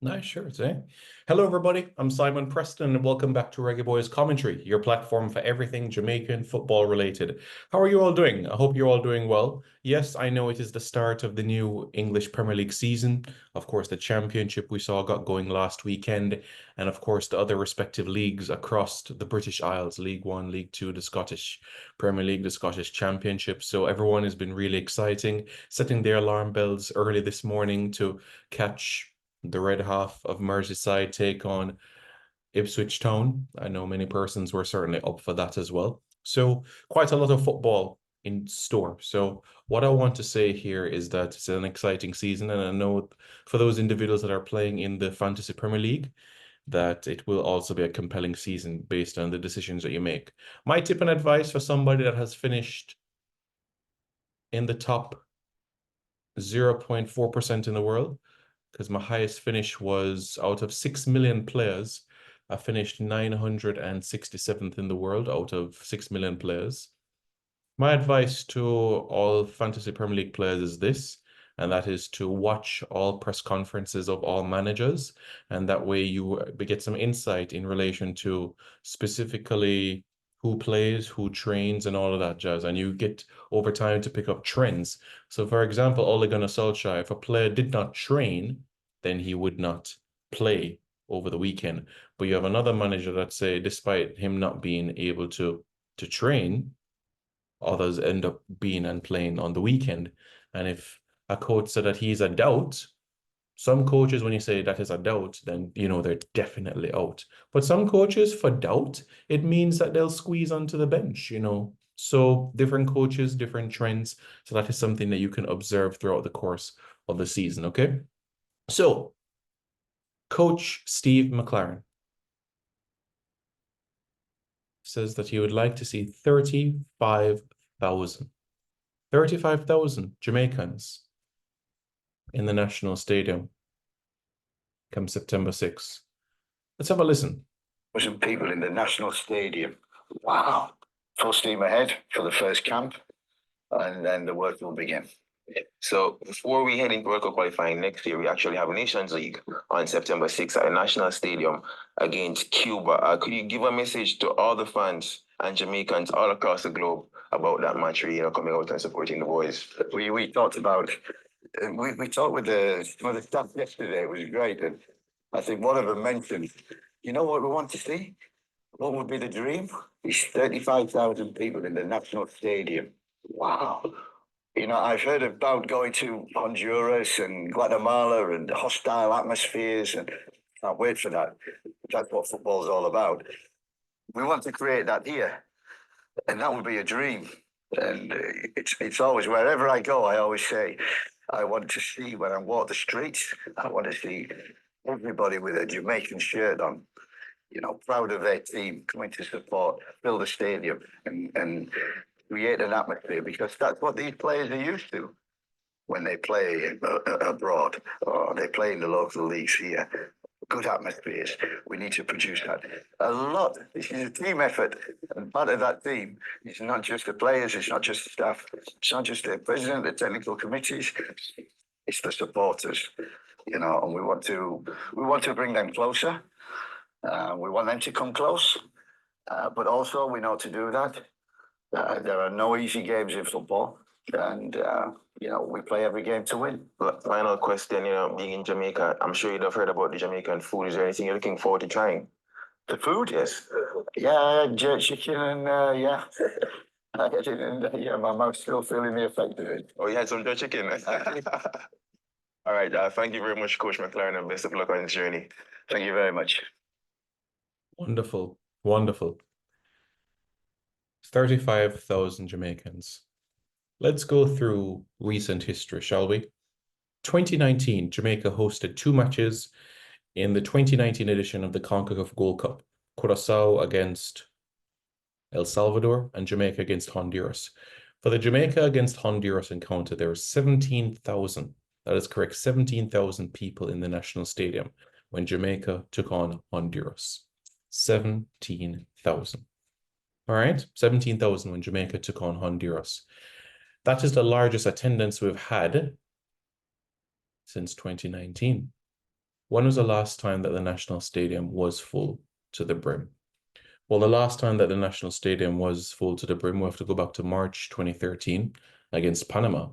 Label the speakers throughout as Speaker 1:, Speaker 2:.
Speaker 1: Nice shirts, eh? Hello, everybody. I'm Simon Preston, and welcome back to Reggae Boys Commentary, your platform for everything Jamaican football related. How are you all doing? I hope you're all doing well. Yes, I know it is the start of the new English Premier League season. Of course, the championship we saw got going last weekend, and of course, the other respective leagues across the British Isles, League One, League Two, the Scottish Premier League, the Scottish Championship. So everyone has been really exciting, setting their alarm bells early this morning to catch the red half of Merseyside take on Ipswich Town. I know many persons were certainly up for that as well. So quite a lot of football in store. So what I want to say here is that it's an exciting season, and I know for those individuals that are playing in the Fantasy Premier League, that it will also be a compelling season based on the decisions that you make. My tip and advice for somebody that has finished in the top 0.4% in the world, because my highest finish was out of 6 million players. I finished 967th in the world out of 6 million players. My advice to all Fantasy Premier League players is this, and that is to watch all press conferences of all managers, and that way you get some insight in relation to specifically who plays, who trains, and all of that jazz, and you get over time to pick up trends. So, for example, Ole Gunnar Solskjaer, if a player did not train, then he would not play over the weekend. But you have another manager that say, despite him not being able to train, others end up being and playing on the weekend. And if a coach said that he's a doubt, some coaches, when you say that is a doubt, then they're definitely out. But some coaches, for doubt, it means that they'll squeeze onto the bench. So different coaches, different trends. So that is something that you can observe throughout the course of the season. Okay. So Coach Steve McLaren says that he would like to see 35,000 Jamaicans in the National Stadium come September 6th. Let's have a listen.
Speaker 2: Thousand people in the National Stadium. Wow. Full steam ahead for the first camp, and then the work will begin.
Speaker 3: So before we head into World Cup qualifying next year, we actually have a Nations League on September 6th at the National Stadium against Cuba. Could you give a message to all the fans and Jamaicans all across the globe about that match, coming out and supporting the boys?
Speaker 2: We talked about, we talked with the staff yesterday. It was great. And I think one of them mentioned, you know what we want to see? What would be the dream? Is 35,000 people in the National Stadium. Wow. I've heard about going to Honduras and Guatemala and hostile atmospheres, and can't wait for that. That's what football's all about. We want to create that here, and that would be a dream. And it's always, wherever I go, I always say, I want to see, when I walk the streets, I want to see everybody with a Jamaican shirt on, proud of their team, coming to support, fill the stadium, and create an atmosphere, because that's what these players are used to when they play abroad or they play in the local leagues here. Good atmospheres. We need to produce that a lot. This is a team effort, and part of that team is not just the players, it's not just the staff, it's not just the president, the technical committees, it's the supporters. And we want to bring them closer. We want them to come close, but also we know to do that. There are no easy games in football, and we play every game to win.
Speaker 3: But final question, being in Jamaica, I'm sure you'd have heard about the Jamaican food. Is there anything you're looking forward to trying?
Speaker 2: The food?
Speaker 3: Yes.
Speaker 2: Yeah, jerk chicken and yeah. I get it, and yeah, my mouth's still feeling the effect of it.
Speaker 3: Oh, you had some jerk chicken? All right, thank you very much, Coach McLaren, and best of luck on this journey.
Speaker 2: Thank you very much.
Speaker 1: Wonderful, wonderful. 35,000 Jamaicans. Let's go through recent history, shall we? 2019, Jamaica hosted 2 matches in the 2019 edition of the CONCACAF Gold Cup. Curaçao against El Salvador and Jamaica against Honduras. For the Jamaica against Honduras encounter, there were 17,000. That is correct, 17,000 people in the national stadium when Jamaica took on Honduras. 17,000. All right, 17,000 when Jamaica took on Honduras. That is the largest attendance we've had since 2019. When was the last time that the National Stadium was full to the brim? Well, the last time that the National Stadium was full to the brim, we have to go back to March 2013 against Panama.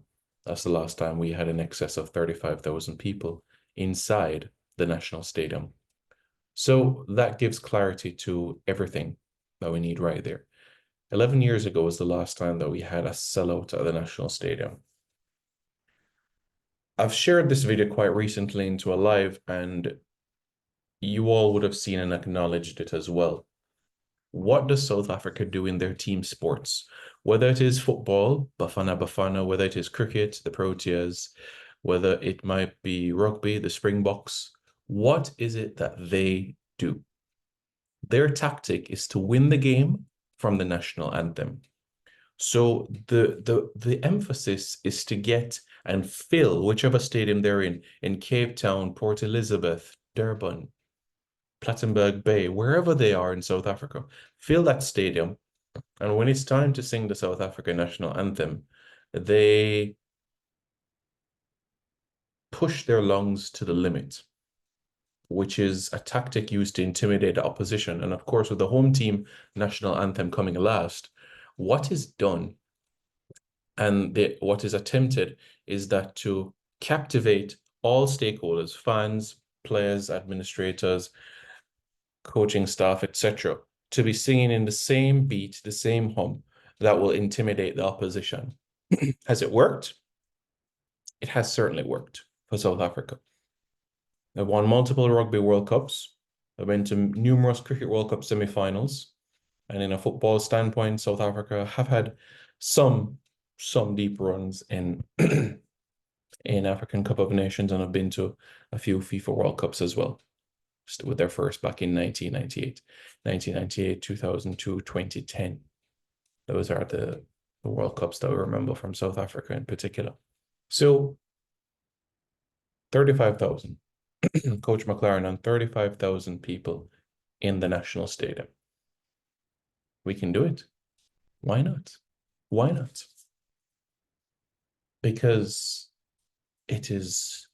Speaker 1: That's the last time we had in excess of 35,000 people inside the National Stadium. So that gives clarity to everything that we need right there. 11 years ago was the last time that we had a sellout at the National Stadium. I've shared this video quite recently into a live, and you all would have seen and acknowledged it as well. What does South Africa do in their team sports? Whether it is football, Bafana Bafana, whether it is cricket, the Proteas, whether it might be rugby, the Springboks, what is it that they do? Their tactic is to win the game from the national anthem. So the emphasis is to get and fill whichever stadium they're in Cape Town, Port Elizabeth, Durban, Plettenberg Bay, wherever they are in South Africa, fill that stadium. And when it's time to sing the South African national anthem, they push their lungs to the limit, which is a tactic used to intimidate the opposition. And of course, with the home team national anthem coming last, what is done and what is attempted is that to captivate all stakeholders, fans, players, administrators, coaching staff, etc., to be singing in the same beat, the same hum that will intimidate the opposition. Has it worked? It has certainly worked for South Africa. They've won multiple Rugby World Cups. They've been to numerous Cricket World Cup semi-finals. And in a football standpoint, South Africa have had some deep runs in in African Cup of Nations and have been to a few FIFA World Cups as well, with their first back in 1998, 2002, 2010. Those are the World Cups that we remember from South Africa in particular. So 35,000, Coach McLaren on 35,000 people in the national stadium. We can do it. Why not? Why not? Because it is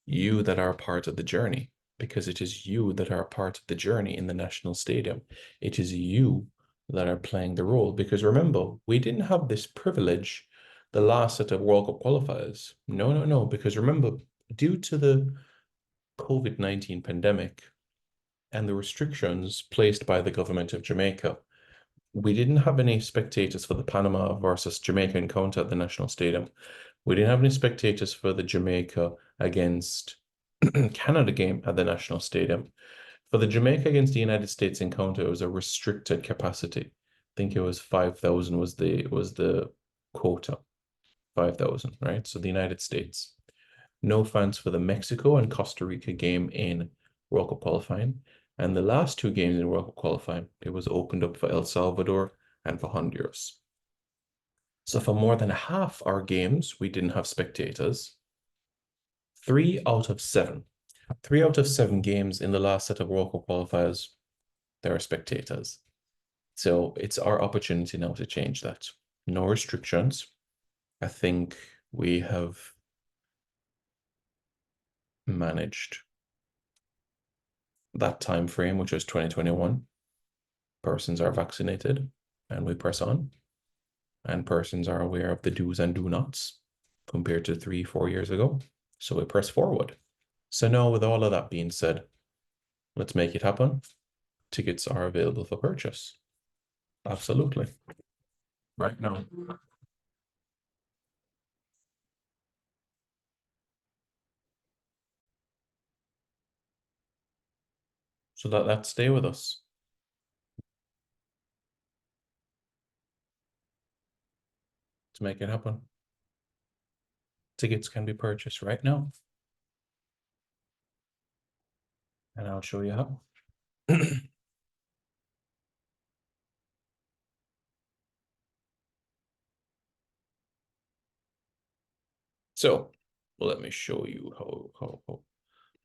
Speaker 1: you that are part of the journey. Because it is you that are part of the journey in the national stadium. It is you that are playing the role. Because remember, we didn't have this privilege the last set of World Cup qualifiers. No. Because remember, due to the COVID-19 pandemic and the restrictions placed by the government of Jamaica, we didn't have any spectators for the Panama versus Jamaica encounter at the National Stadium. We didn't have any spectators for the Jamaica against Canada game at the National Stadium. For the Jamaica against the United States encounter, it was a restricted capacity. I think it was 5,000 was the quota. 5,000, right? So the United States. No fans for the Mexico and Costa Rica game in World Cup qualifying. And the last two games in World Cup qualifying, it was opened up for El Salvador and for Honduras. So for more than half our games, we didn't have spectators. 3 out of 7 games in the last set of World Cup qualifiers, there are spectators. So it's our opportunity now to change that. No restrictions. I think we have managed that time frame, which was 2021. Persons are vaccinated and we press on, and persons are aware of the do's and do nots compared to 3-4 years ago. So we press forward. So now, with all of that being said, let's make it happen. Tickets are available for purchase. Absolutely. Right now. So let's stay with us. To make it happen. Tickets can be purchased right now. And I'll show you how. So let me show you how.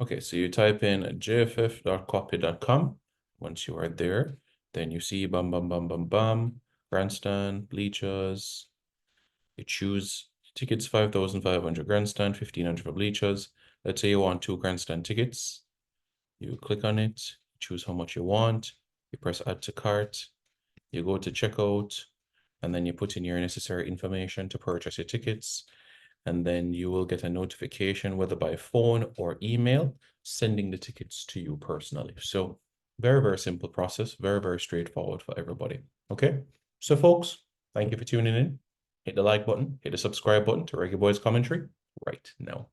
Speaker 1: Okay, so you type in jff.copy.com. Once you are there, then you see bam, grandstand, bleachers. You choose tickets 5,500 grandstand, 1,500 for bleachers. Let's say you want 2 grandstand tickets. You click on it, choose how much you want, you press add to cart, you go to checkout, and then you put in your necessary information to purchase your tickets. And then you will get a notification, whether by phone or email, sending the tickets to you personally. So very, very simple process, very, very straightforward for everybody. Okay. So folks, thank you for tuning in. Hit the like button, hit the subscribe button to Reggae Boys Commentary right now.